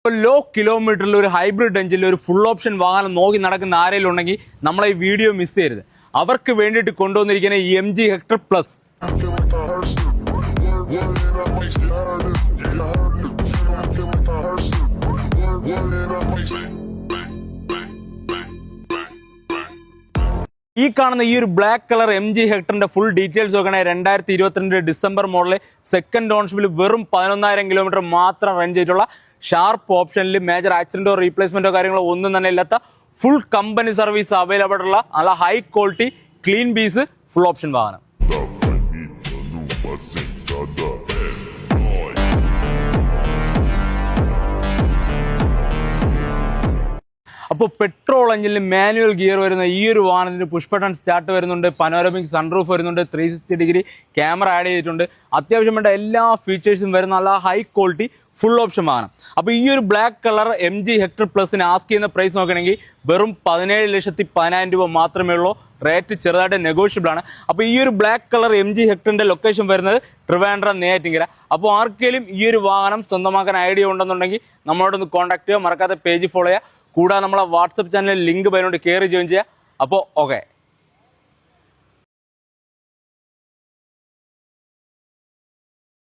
ഇപ്പോൾ ലോ കിലോമീറ്ററിൽ ഒരു ഹൈബ്രിഡ് എഞ്ചിനിൽ ഒരു ഫുൾ ഓപ്ഷൻ വാഹനം നോക്കി നടക്കുന്ന ആരെങ്കിലും ഉണ്ടെങ്കിൽ നമ്മളെ ഈ വീഡിയോ മിസ് ചെയ്യരുത്. അവർക്ക് വേണ്ടിയിട്ട് കൊണ്ടുവന്നിരിക്കുന്ന ഈ MG ഹെക്ടർ പ്ലസ്. ഈ കാണുന്ന ഈ ഒരു ബ്ലാക്ക് കളർ MG ഹെക്ടറിന്റെ ഫുൾ ഡീറ്റെയിൽസ് നോക്കണേ. 2022 ഡിസംബർ മോഡല്, സെക്കൻഡ് ഓൺഷിപ്പിൽ വെറും 11,000 കിലോമീറ്റർ മാത്രം റൺ ചെയ്തിട്ടുള്ള ഷാർപ്പ് ഓപ്ഷനിൽ മേജർ ആക്സിഡന്റോ റീപ്ലേസ്മെന്റോ കാര്യങ്ങളോ ഒന്നും തന്നെ ഇല്ലാത്ത ഫുൾ കമ്പനി സർവീസ് അവൈലബിൾ ഉള്ള നല്ല high quality clean piece full option വാഹനം. അപ്പോൾ പെട്രോൾ എഞ്ചിനിൽ മാനുവൽ ഗിയർ വരുന്ന ഈ ഒരു വാഹനത്തിന് പുഷ് ബട്ടൺ സ്റ്റാർട്ട് വരുന്നുണ്ട്, പനോരമിക് സൺറൂഫ് വരുന്നുണ്ട്, 360 ഡിഗ്രി ക്യാമറ ആഡ് ചെയ്തിട്ടുണ്ട്. അത്യാവശ്യം വേണ്ട എല്ലാ ഫീച്ചേഴ്സും വരുന്ന നല്ല ഹൈ ക്വാളിറ്റി ഫുൾ ഓപ്ഷൻ വാഹനം. അപ്പോൾ ഈ ഒരു ബ്ലാക്ക് കളർ MG ഹെക്ടർ പ്ലസിന് ആസ്ക് ചെയ്യുന്ന പ്രൈസ് നോക്കുകയാണെങ്കിൽ വെറും 17,10,000 രൂപ മാത്രമേ ഉള്ളൂ. റേറ്റ് ചെറുതായിട്ട് നെഗോഷ്യബിൾ ആണ്. അപ്പോൾ ഈ ഒരു ബ്ലാക്ക് കളർ MG ഹെക്ടറിന്റെ ലൊക്കേഷൻ വരുന്നത് ട്രിവാൻഡ്രം നെയ്യാറ്റിൻകര. അപ്പോൾ ആർക്കെങ്കിലും ഈ ഒരു വാഹനം സ്വന്തമാക്കാൻ ഐഡിയ ഉണ്ടെന്നുണ്ടെങ്കിൽ നമ്മളോടൊന്ന് കോൺടാക്ട് ചെയ്യുക. മറക്കാതെ പേജ് ഫോളോ ചെയ്യുക. കൂടാതെ നമ്മളെ വാട്സപ്പ് ചാനലിൽ ലിങ്ക് വരുന്നുണ്ട്, കയറി ജോയിൻ ചെയ്യുക. അപ്പോൾ ഓക്കെ.